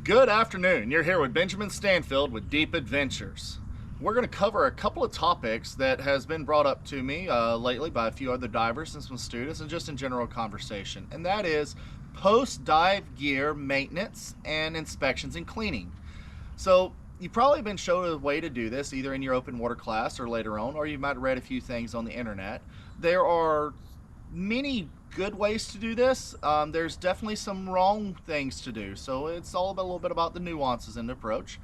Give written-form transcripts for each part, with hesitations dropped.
Good afternoon. You're here with Benjamin Stanfield with Deep Adventures. We're going to cover a couple of topics that has been brought up to me lately by a few other divers and some students and just in general conversation. And that is post-dive gear maintenance and inspections and cleaning. So you've probably been shown a way to do this either in your open water class or later on, or you might have read a few things on the internet. There are many good ways to do this. There's definitely some wrong things to do, so it's all about a little bit about the nuances in the approach.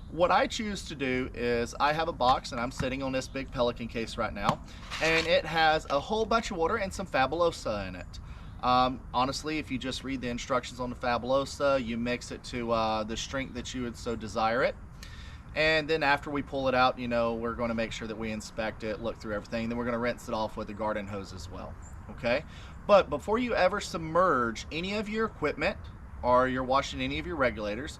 What I choose to do is I have a box, and I'm sitting on this big Pelican case right now, and it has a whole bunch of water and some Fabulosa in it. Honestly, if you just read the instructions on the Fabulosa, you mix it to the strength that you would so desire it. And then after we pull it out, we're going to make sure that we inspect it, look through everything, then we're going to rinse it off with a garden hose as well. Okay, but before you ever submerge any of your equipment or you're washing any of your regulators,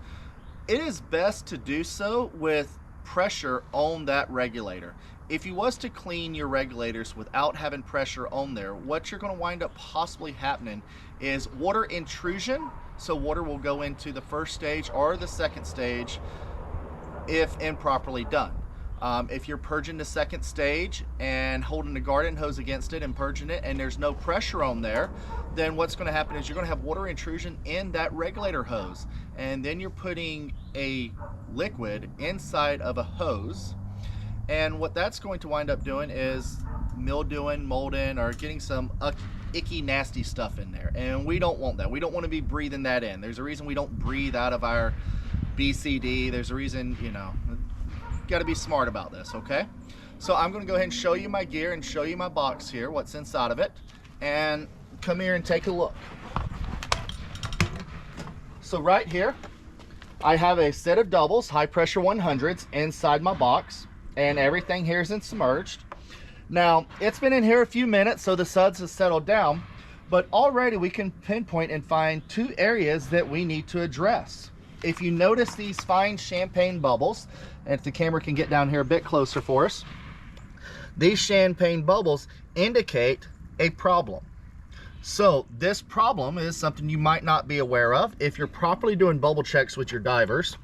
it is best to do so with pressure on that regulator. If you was to clean your regulators without having pressure on there, what you're going to wind up possibly happening is water intrusion. So water will go into the first stage or the second stage if improperly done. If you're purging the second stage and holding the garden hose against it and purging it and there's no pressure on there, then what's going to happen is you're going to have water intrusion in that regulator hose, and then you're putting a liquid inside of a hose, and what that's going to wind up doing is mildewing, molding, or getting some icky, nasty stuff in there, and we don't want that. We don't want to be breathing that in. There's a reason we don't breathe out of our BCD. There's a reason, got to be smart about this, okay? So I'm going to go ahead and show you my gear and show you my box here, what's inside of it, and come here and take a look. So right here, I have a set of doubles, high pressure 100s inside my box, and everything here is submerged. Now, it's been in here a few minutes, so the suds have settled down, but already we can pinpoint and find two areas that we need to address. If you notice these fine champagne bubbles, and if the camera can get down here a bit closer for us, these champagne bubbles indicate a problem. So this problem is something you might not be aware of. If you're properly doing bubble checks with your divers,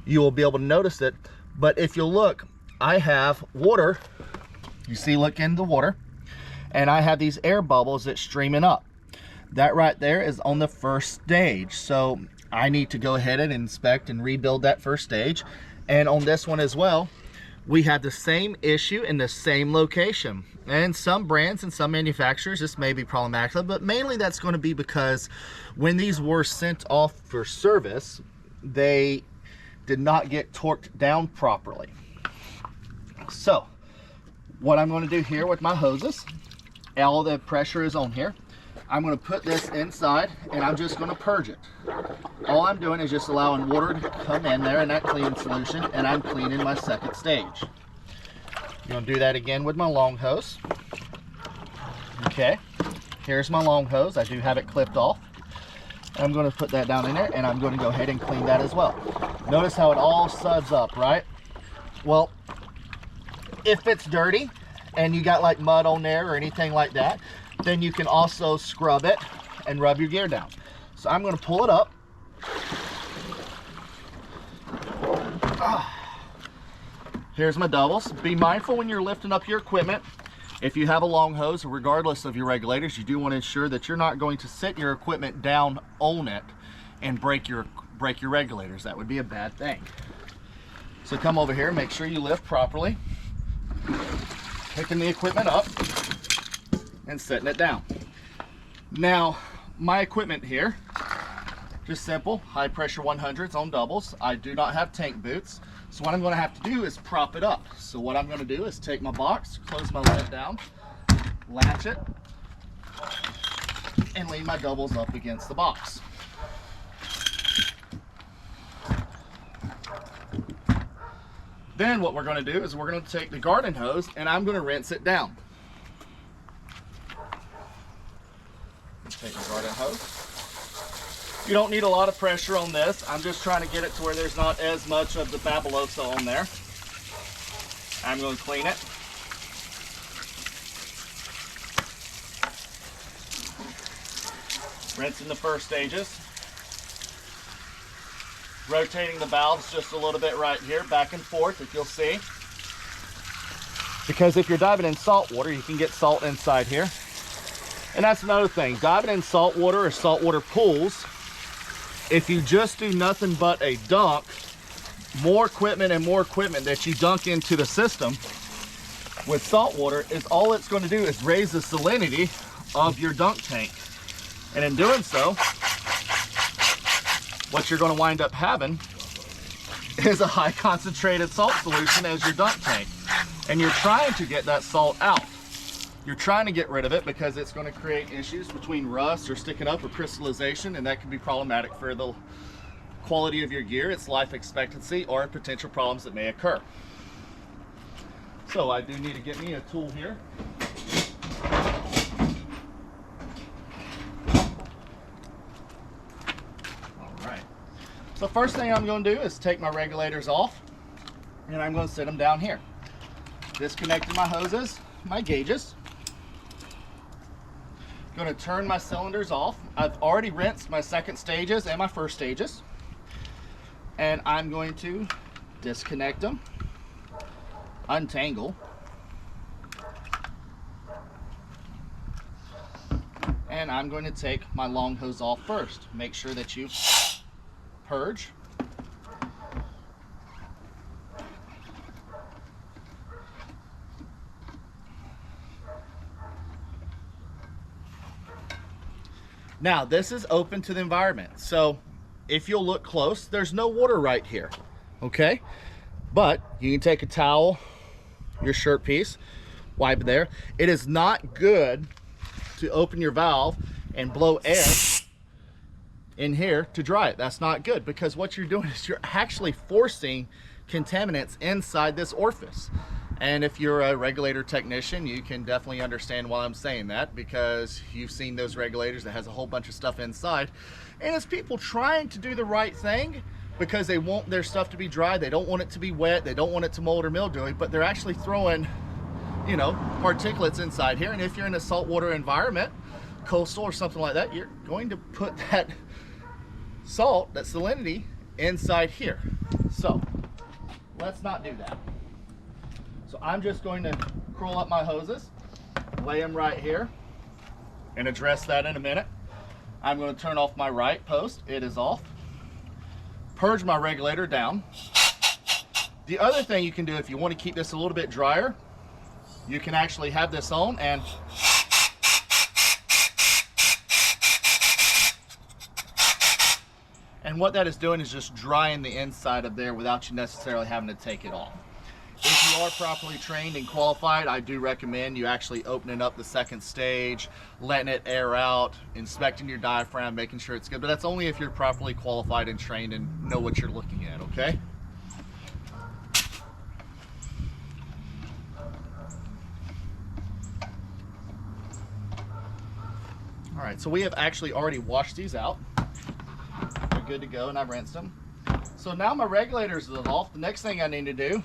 you will be able to notice it. But if you look, I have water, you see, look in the water, and I have these air bubbles that's streaming up. That right there is on the first stage. So I need to go ahead and inspect and rebuild that first stage. And on this one as well, we have the same issue in the same location. And some brands and some manufacturers, this may be problematic, but mainly that's going to be because when these were sent off for service, they did not get torqued down properly. So what I'm going to do here with my hoses, all the pressure is on here. I'm going to put this inside and I'm just going to purge it. All I'm doing is just allowing water to come in there in that cleaning solution, and I'm cleaning my second stage. I'm going to do that again with my long hose. Okay, here's my long hose. I do have it clipped off. I'm going to put that down in there, and I'm going to go ahead and clean that as well. Notice how it all suds up, right? Well, if it's dirty and you got like mud on there or anything like that, then you can also scrub it and rub your gear down. So I'm going to pull it up. Here's my doubles. Be mindful when you're lifting up your equipment. If you have a long hose, regardless of your regulators, you do want to ensure that you're not going to sit your equipment down on it and break your regulators. That would be a bad thing. So come over here, make sure you lift properly, picking the equipment up and setting it down. Now, my equipment here, just simple, high pressure 100s on doubles. I do not have tank boots, so what I'm going to have to do is prop it up. So what I'm going to do is take my box, close my lid down, latch it, and lean my doubles up against the box. Then what we're going to do is we're going to take the garden hose and I'm going to rinse it down. Take the garden hose. You don't need a lot of pressure on this. I'm just trying to get it to where there's not as much of the Fabulosa on there. I'm going to clean it. Rinsing the first stages. rotating the valves just a little bit right here, back and forth, if you'll see. Because if you're diving in salt water, you can get salt inside here. And that's another thing, diving in salt water or saltwater pools, if you just do nothing but a dunk, more equipment and more equipment that you dunk into the system with salt water is all it's going to do is raise the salinity of your dunk tank. And in doing so, what you're going to wind up having is a high concentrated salt solution as your dunk tank. And you're trying to get that salt out. You're trying to get rid of it because it's going to create issues between rust or sticking up or crystallization, and that can be problematic for the quality of your gear, its life expectancy, or potential problems that may occur. So I do need to get me a tool here. So first thing I'm going to do is take my regulators off, and I'm going to sit them down here. Disconnecting my hoses, my gauges. Going to turn my cylinders off. I've already rinsed my second stages and my first stages. And I'm going to disconnect them, untangle, and I'm going to take my long hose off first. Make sure that you purge. Now this is open to the environment, so if you'll look close, there's no water right here, okay? But you can take a towel, your shirt piece, wipe it there. It is not good to open your valve and blow air in here to dry it. That's not good, because what you're doing is you're actually forcing contaminants inside this orifice. And if you're a regulator technician, you can definitely understand why I'm saying that, because you've seen those regulators that has a whole bunch of stuff inside, and it's people trying to do the right thing because they want their stuff to be dry, they don't want it to be wet, they don't want it to mold or mildew, but they're actually throwing, you know, particulates inside here. And if you're in a saltwater environment, coastal or something like that, you're going to put that salt, that salinity, inside here. So let's not do that. So I'm just going to curl up my hoses, lay them right here, and address that in a minute. I'm going to turn off my right post. It is off. Purge my regulator down. The other thing you can do if you want to keep this a little bit drier, you can actually have this on and what that is doing is just drying the inside of there without you necessarily having to take it off. If you are properly trained and qualified, I do recommend you actually opening up the second stage, letting it air out, inspecting your diaphragm, making sure it's good. But that's only if you're properly qualified and trained and know what you're looking at, okay? All right, so we have actually already washed these out. They're good to go, and I've rinsed them. So now my regulators are off. The next thing I need to do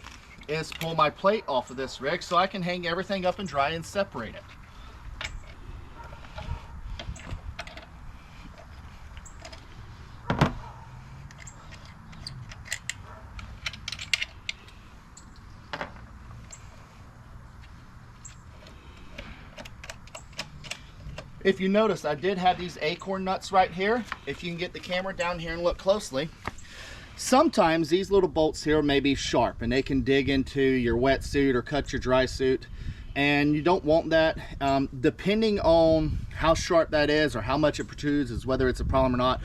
is pull my plate off of this rig so I can hang everything up and dry and separate it. If you notice, I did have these acorn nuts right here. If you can get the camera down here and look closely, sometimes these little bolts here may be sharp and they can dig into your wetsuit or cut your dry suit, and you don't want that. Depending on how sharp that is or how much it protrudes is whether it's a problem or not.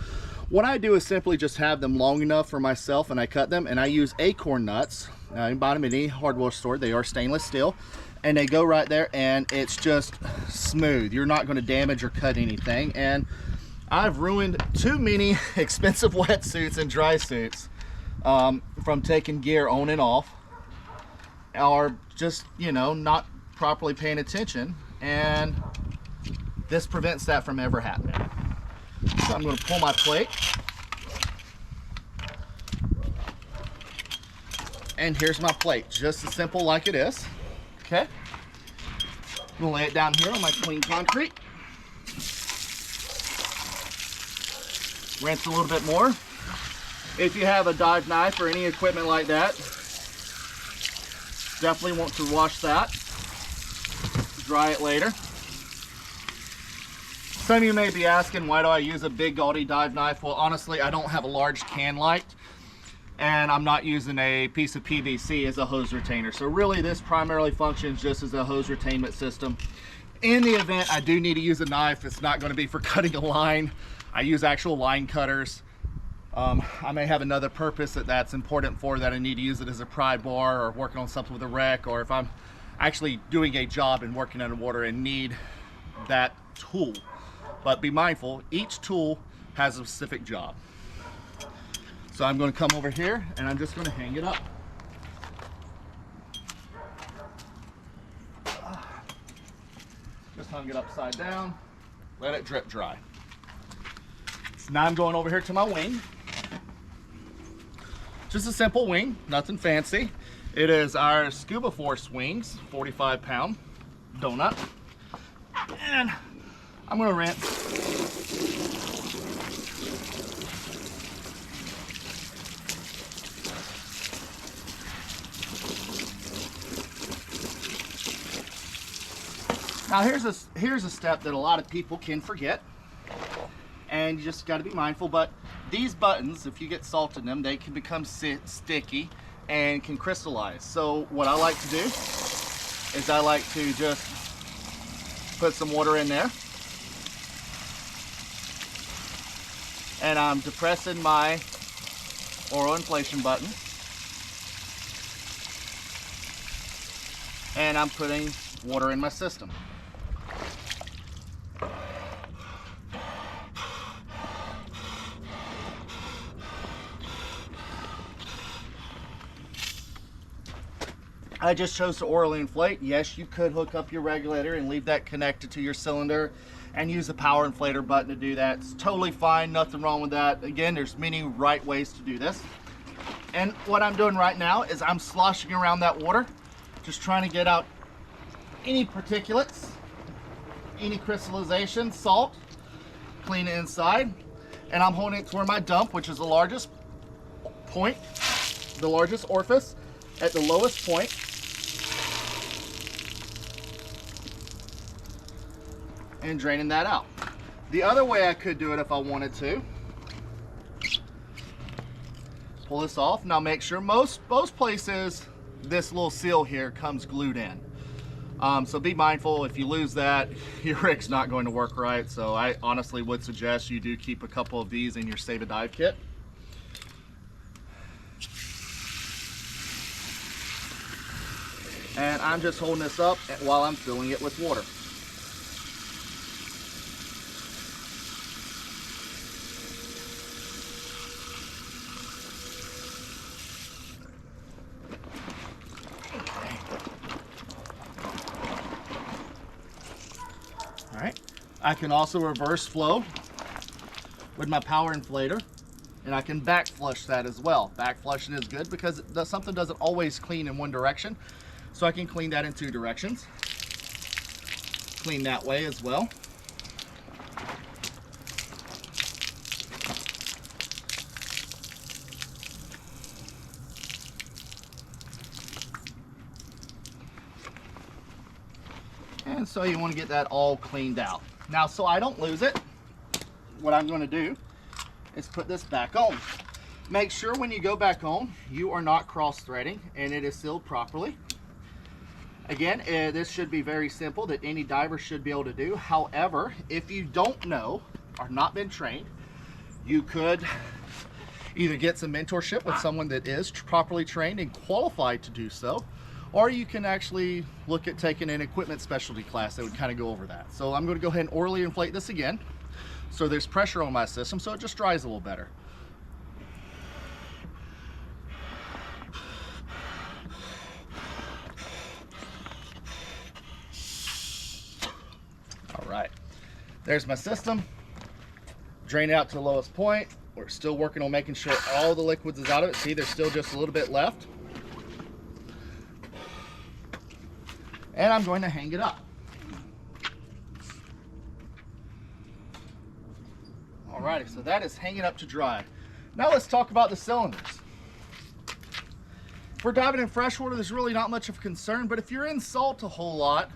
What I do is simply just have them long enough for myself, and I cut them, and I use acorn nuts. You can buy them at any hardware store. They are stainless steel, and they go right there, and it's just smooth. You're not going to damage or cut anything. And I've ruined too many expensive wetsuits and dry suits from taking gear on and off, or just, you know, not properly paying attention, and this prevents that from ever happening. So I'm going to pull my plate, and here's my plate, just as simple like it is. Okay, I'm going to lay it down here on my clean concrete. Rinse a little bit more. If you have a dive knife or any equipment like that, definitely want to wash that, dry it later. Some of you may be asking, why do I use a big gaudy dive knife? Well, honestly, I don't have a large can light, and I'm not using a piece of PVC as a hose retainer. So really this primarily functions just as a hose retainment system. In the event I do need to use a knife, it's not going to be for cutting a line. I use actual line cutters. I may have another purpose that's important for that I need to use it as a pry bar or working on something with a wreck, or if I'm actually doing a job and working underwater and need that tool. But be mindful, each tool has a specific job. So I'm going to come over here and I'm just going to hang it up. Just hung it upside down, let it drip dry. So now I'm going over here to my wing. Just a simple wing, nothing fancy. It is our Scuba Force wings, 45-pound donut. And I'm gonna rinse. Now here's a step that a lot of people can forget, and you just got to be mindful. But these buttons, if you get salt in them, they can become sticky and can crystallize. So what I like to do is I like to just put some water in there, and I'm depressing my oral inflation button, and I'm putting water in my system. I just chose to orally inflate. Yes, you could hook up your regulator and leave that connected to your cylinder and use the power inflator button to do that. It's totally fine, nothing wrong with that. Again, there's many right ways to do this. And what I'm doing right now is I'm sloshing around that water, just trying to get out any particulates, any crystallization, salt, clean it inside. And I'm holding it toward my dump, which is the largest point, the largest orifice at the lowest point. And draining that out. The other way I could do it if I wanted to, pull this off. Now make sure most places this little seal here comes glued in. So be mindful, if you lose that, your rig's not going to work right. So I honestly would suggest you do keep a couple of these in your Save a Dive kit. And I'm just holding this up while I'm filling it with water. I can also reverse flow with my power inflator, and I can back flush that as well. Back flushing is good because something doesn't always clean in one direction, so I can clean that in two directions. Clean that way as well. And so you want to get that all cleaned out. Now, so I don't lose it, what I'm going to do is put this back on. Make sure when you go back on, you are not cross-threading and it is sealed properly. Again, this should be very simple that any diver should be able to do. However, if you don't know or not been trained, you could either get some mentorship with someone that is properly trained and qualified to do so, or you can actually look at taking an equipment specialty class that would kind of go over that. So I'm going to go ahead and orally inflate this again, so there's pressure on my system, so it just dries a little better. All right, there's my system. Drain it out to the lowest point. We're still working on making sure all the liquids is out of it. See, there's still just a little bit left. And I'm going to hang it up. Alrighty, so that is hanging up to dry. Now let's talk about the cylinders. If we're diving in freshwater, there's really not much of a concern, but if you're in salt a whole lot,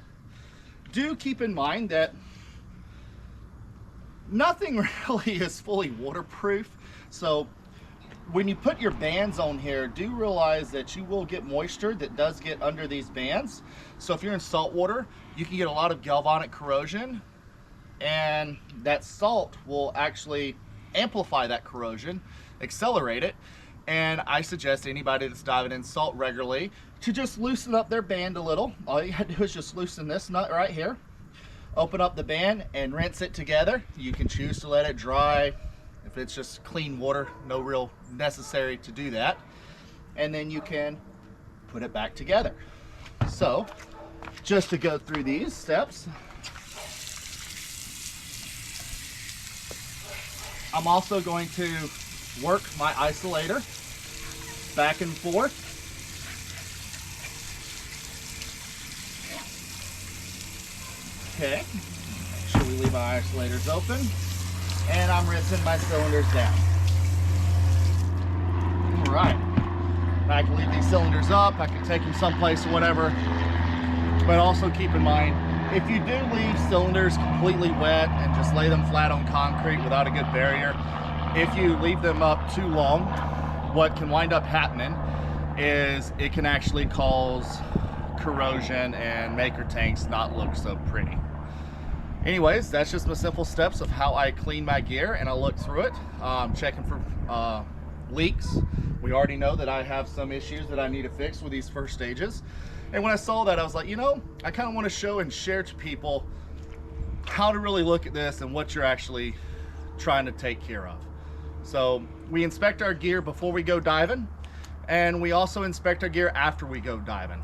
do keep in mind that nothing really is fully waterproof. So when you put your bands on here, do realize that you will get moisture that does get under these bands. So if you're in salt water, you can get a lot of galvanic corrosion, and that salt will actually amplify that corrosion, accelerate it. And I suggest anybody that's diving in salt regularly to just loosen up their band a little. All you gotta do is just loosen this nut right here, open up the band and rinse it together. You can choose to let it dry. If it's just clean water, no real necessary to do that. And then you can put it back together. So just to go through these steps, I'm also going to work my isolator back and forth. Okay, make sure we leave our isolators open. And I'm rinsing my cylinders down. All right. Now I can leave these cylinders up, I can take them someplace or whatever. But also keep in mind, if you do leave cylinders completely wet and just lay them flat on concrete without a good barrier, if you leave them up too long, what can wind up happening is it can actually cause corrosion and make your tanks not look so pretty. Anyways, that's just my simple steps of how I clean my gear, and I look through it, checking for leaks. We already know that I have some issues that I need to fix with these first stages. And when I saw that, I was like, you know, I kind of want to show and share to people how to really look at this and what you're actually trying to take care of. So we inspect our gear before we go diving, and we also inspect our gear after we go diving.